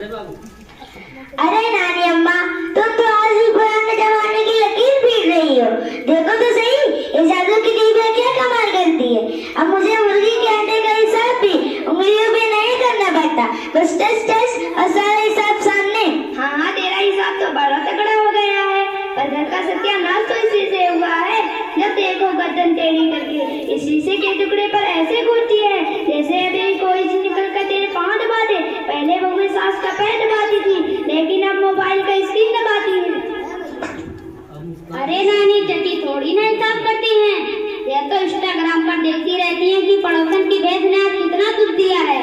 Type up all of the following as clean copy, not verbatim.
अरे नानी अम्मा, तुम तो आज भी पुराने जमाने की लकीर पीट रही हो। देखो तो सही, ये जादू की टीवी क्या कमाल करती है। अब मुझे मुर्गी के अंडे का हिसाब भी उंगलियों पे नहीं करना पड़ता, बस टच टच और सारा हिसाब सामने। हाँ, तेरा हिसाब तो बड़ा तगड़ा हो गया है, पर घर का सत्यानाश तो इसी से हुआ है। जब देखो गर्दन टेढ़ी करके इस शीशे के टुकड़े पर ऐसे घूरती है जैसे अभी कोई निकल कर तेरे पाँव दबा दे। पहले वो में सास का पैर दबाती थी, लेकिन अब मोबाइल का स्क्रीन दबाती है। अरे नानी, चटी थोड़ी ना हिसाब करती हैं, ये तो इंस्टाग्राम पर देखती रहती हैं कि पड़ोसन की भैंस ने आज कितना दूध दिया है,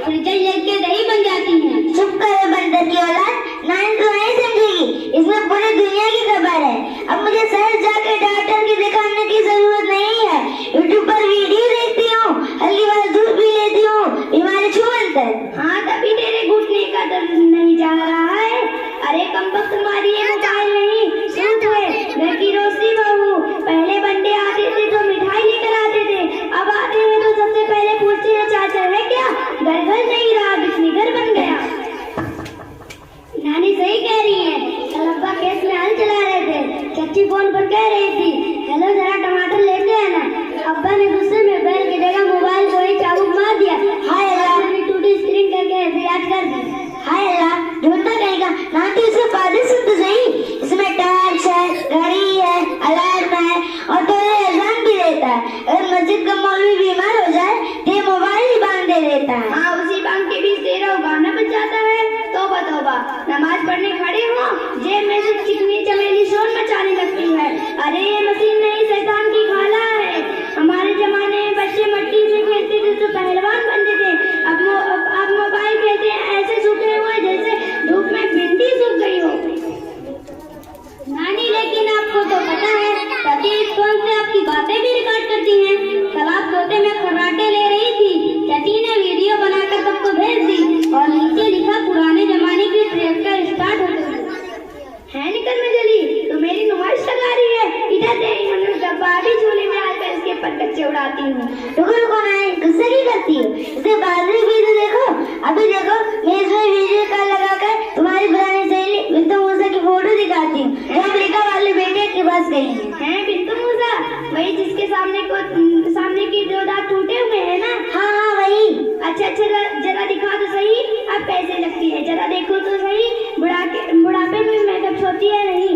फ्रिज लेके दही बन जाती हैं। चुप करो बंदर की औलाद, नानी तो नहीं समझेगी, इसमें पूरी दुनिया की खबर है। अब मुझे शहर जाकर डॉक्टर की दिखाने की जरूरत नहीं है। यूट्यूब पर वीडियो देखती हूँ, हल्की वाला दूध पी लेती हूँ, बीमारी छूमंत है। हाँ, तभी तेरे घुटने का दर्द नहीं जा रहा है। अरे कमबख्त, तुम्हारी ये मोबाइल नहीं सूट है। घर की रोसी बहू, पहले बंदे आते थे तो मिठाई लेकर आते थे, अब आते हैं तो सबसे पहले पूछते हैं चाचा है क्या। घर घर नहीं रहा, बिजली घर बन गया। नानी सही कह रही है, कल अब्बा खेत में हल चला रहे थे, चाची फोन पर कह रही थी हेलो जरा टमाटर लेके आना। अब्बा ने गुस्से में बैल की जगह मोबाइल को ही चाबुक मार दिया। हाय अल्लाह, टूटी स्क्रीन करके रियाज कर दी। हाय अल्लाह, ढूंढता कहेगा ना तो इसके फायदे सुन तो सही। इसमें टॉर्च है, घड़ी है, अलार्म है और तो ये अजान भी देता है। अगर मस्जिद का मौलवी बीमार हो जाए तो ये मोबाइल ही बांध दे देता है। हाँ, उसी बांग के बीच तेरा गाना बज जाता है। तौबा तौबा, नमाज पढ़ने खड़े हो, जेब में से चिकनी चमेली शोर मचाने लगती है। अरे ये मशीन नहीं, शैतान की खाला है। हमारे जमाने में बच्चे मट्टी से खेलते थे तो पहलवान बनते थे, अब मोबाइल खेलते हैं ऐसे सूखे हुए जैसे धूप में भिंडी सूख गई हो। नानी, लेकिन आपको तो पता है सती इस फोन से आपकी बातें भी रिकॉर्ड करती हैं। कल आप सोते में खर्राटे ले रही थी, सती ने वीडियो बनाकर सबको भेज दी और नीचे लिखा पुराने जमाने की ट्रैक्टर स्टार्ट होते है। निकल में जली, तो मेरी नुमाइश लगा रही है। इधर तेरी मनु डब्बा भी झूले में आकर इसके पर कच्चे उड़ाती हूँ। रुको रुको नानी, गुस्सा की करती हो। इसे बाद में भी तो देखो। अभी देखो, मैं इसमें वीडियो कॉल लगाकर तुम्हारी पुरानी सहेली बिंदु मूसा की फोटो दिखाती हूँ, जो अमेरिका वाले बेटे के पास गई है। बिंदु मूसा, वही जिसके सामने के दो दांत टूटे हुए हैं ना? हाँ हाँ वही। अच्छा, जरा दिखा तो सही, अब कैसे लगती है, जरा देखो तो सही। बुढ़ापे में मेकअप होती है नहीं?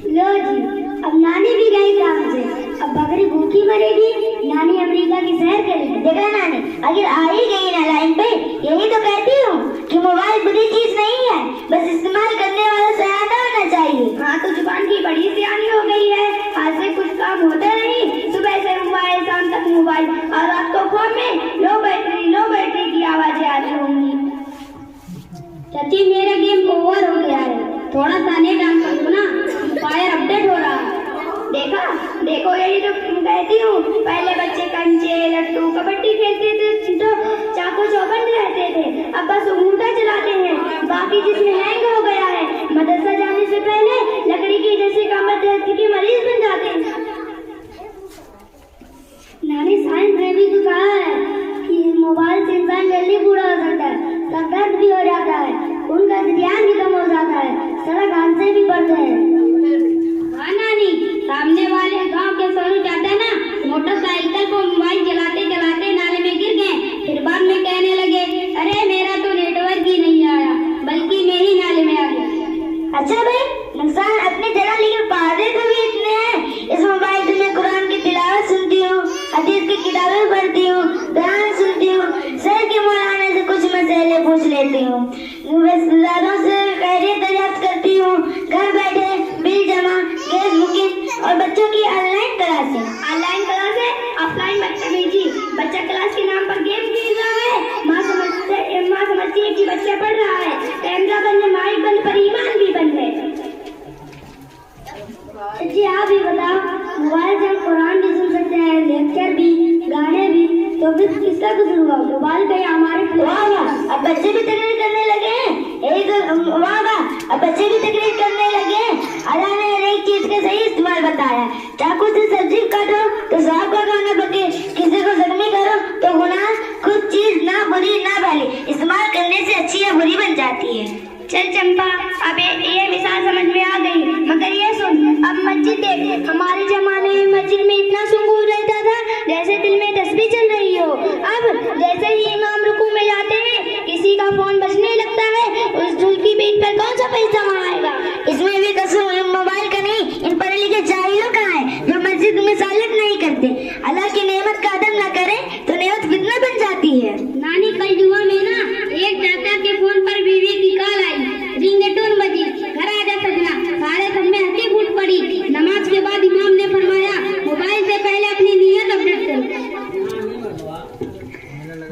लो जी, अब नानी भी गई काम से, अब बकरी भूखी मरेगी, नानी अमेरिका की सैर करेगी। देखा नानी, अगर आ ही गई ना लाइन पे, यही तो कहती हूँ कि मोबाइल बुरी चीज नहीं है, बस इस्तेमाल करने वाला सयाना होना चाहिए। हाँ, तो जुबान की बड़ी सियानी हो गई है, आज से कुछ काम होता नहीं। सुबह से मोबाइल, शाम तक मोबाइल, और रात को फोन में लो बैटरी की आवाजें आ रही होंगी। चाची, मेरा गेम ओवर हो गया है, थोड़ा सा नेट ऑन कर दो ना, फायर अपडेट हो रहा है। देखो यही तो कहती हूँ, पहले बच्चे कंचे लट्टू कबड्डी खेलते थे तो चाको चौबंद रहते थे, अब बस अंगूठा चलाते हैं। बाकी जिसमें हैंग हो गया है, मदरसा जाने से पहले लकड़ी की जैसे कमर दर्द के मरीज बन जाते हैं। नानी, साइंस ने भी तो कहा है कि मोबाइल से इंसान जल्दी बूढ़ा हो सकता है, सर दर्द भी हो जाता है, उनका ध्यान भी कम हो जाता है, सड़क हादसे भी बढ़ते हैं। हाँ नानी, सामने वाले गांव के सोनू चाचा ना मोटरसाइकिल को मोबाइल चलाते चलाते नाले में गिर गए, फिर बाद में कहने लगे अरे मेरा तो नेटवर्क ही नहीं आया, बल्कि मैं ही नाले में आ गया। अच्छा भाई, नुकसान अपने जगह, लेकिन फायदे तो भी इतने हैं। इस मोबाइल से मैं कुरान की तिलावत सुनती हूँ, हदीस की किताबें पढ़ती हूँ, बयान सुनती हूँ, सर के मौलाना से कुछ मसले पूछ लेती हूँ, रिश्तेदारों से खैरियत दरियाफ्त करती हूँ, घर बैठे बिल जमा, गैस बुकिंग और बच्चों की ऑनलाइन क्लासें। ऑफलाइन बदतमीजी, बच्चा क्लास के नाम पर गेम खेल रहा है, माँ समझती है कि बच्चा पढ़ रहा है, कैमरा बंद है, माइक बंद, पर ईमान भी बंद है। जी आप ही बताओ, मोबाइल से हम कुरान भी सुन सकते हैं, लेक्चर भी, गाने भी, तो फिर किसका कसूर हुआ? मोबाइल का या हमारे? वाह वाह, अब बच्चे भी तकरीर करने लगे हैं। यही तो वाह वाह, अब बच्चे भी तकरीर करने लगे हैं। अल्लाह ने हर एक चीज का सही इस्तेमाल बताया। चाकू से सब्जी काटो तो सांप का खाना पके, किसी को जख्मी करो तो गुनाह वाली इस्तेमाल करने से अच्छी या बुरी बन जाती है। चल चंपा, अब ये मिसाल समझ में आ गई, मगर ये सुन, अब मस्जिद देख, हमारे जमाने में मस्जिद में इतना सुकून रहता था जैसे दिल में तस्बीह चल रही हो। अब जैसे ही इमाम रुकू में जाते हैं, किसी का फोन बजने लगता है, उस धुल की बीट पर कौन सा पैसा आएगा। इसमें भी कसूर मोबाइल का नहीं, इन पढ़े लिखे जाहिलों का है जो मस्जिद में सालत नहीं करते। अल्लाह की नेमत का अदब न करे तो नेमत फितना बन जाती है। नानी, कल जुआ में ना एक चाचा के फोन पर बीवी की कॉल आई, रिंगटोन बजी, घर आ जा सजना। सारे सब में हंसी फूट पड़ी। नमाज के बाद इमाम ने फरमाया, मोबाइल से पहले अपनी नीयत अपडेट करो।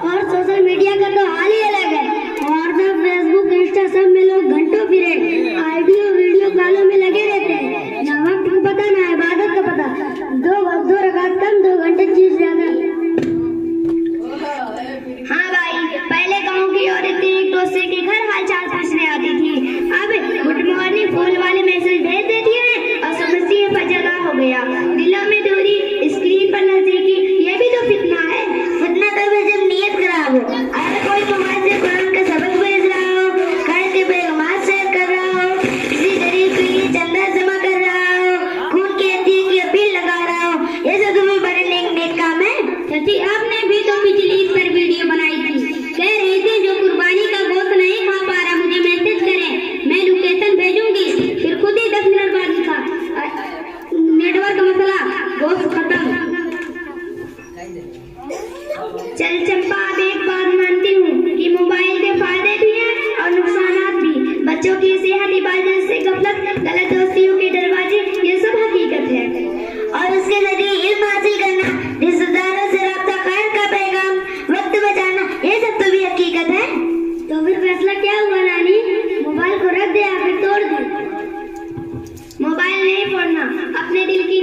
और सोशल मीडिया का तो हाल ही अलग है। व्हाट्सएप, फेसबुक, इंस्टा सब में लोग घंटों फिरे ऑडियो वीडियो कॉलों में लगे रहते हैं। ना वक्त का पता, ना इबादत का पता। दो रकात कम, 2 घंटे चीज ज्यादा। हाँ भाई, पहले गांव की औरतें एक दूसरे के घर हालचाल पूछने आती थी। अब गुड मॉर्निंग फूल वाले मैसेज भेज देती है और समझती है फजर हो गया। दिलों में दूरी, स्क्रीन पर नजदीकी, ये भी तो फितना है। फितना तब है जब नियत खराब हो। अगर कोई मोबाइल से कुरान का सबक भेज रहा हो, घर के पैगाम शेयर कर रहा हो, किसी गरीब के लिए चंदा जमा कर रहा हो, खून के हत्या की अपील लगा रहा हो, ये सब तुम्हें बड़े नेक काम है। चाची, आपने भी तो पिछली ईद पर वीडियो बनाई थी, कह रही थी जो कुर्बानी का गोश्त नहीं खा पा रहा मुझे मैसेज करें, मैं लोकेशन भेजूंगी। फिर खुद ही 10 मिनट बाद लिखा, नेटवर्क मसला, गोश्त खत्म। चल चंपा, अब एक बात मानती हूँ कि मोबाइल के फायदे भी हैं और नुकसानात भी। बच्चों की सेहत, इबादत से गफलत, गलत दोस्तियों के दरवाजे, ये सब हकीकत है। और उसके जरिए इल्म हासिल करना, रिश्तेदारों से राब्ता कायम का पैगाम, वक्त बचाना, ये सब तो भी हकीकत है। तो फिर फैसला क्या हुआ नानी? मोबाइल को रख दे या फिर तोड़ दे? मोबाइल नहीं फोड़ना, अपने दिल की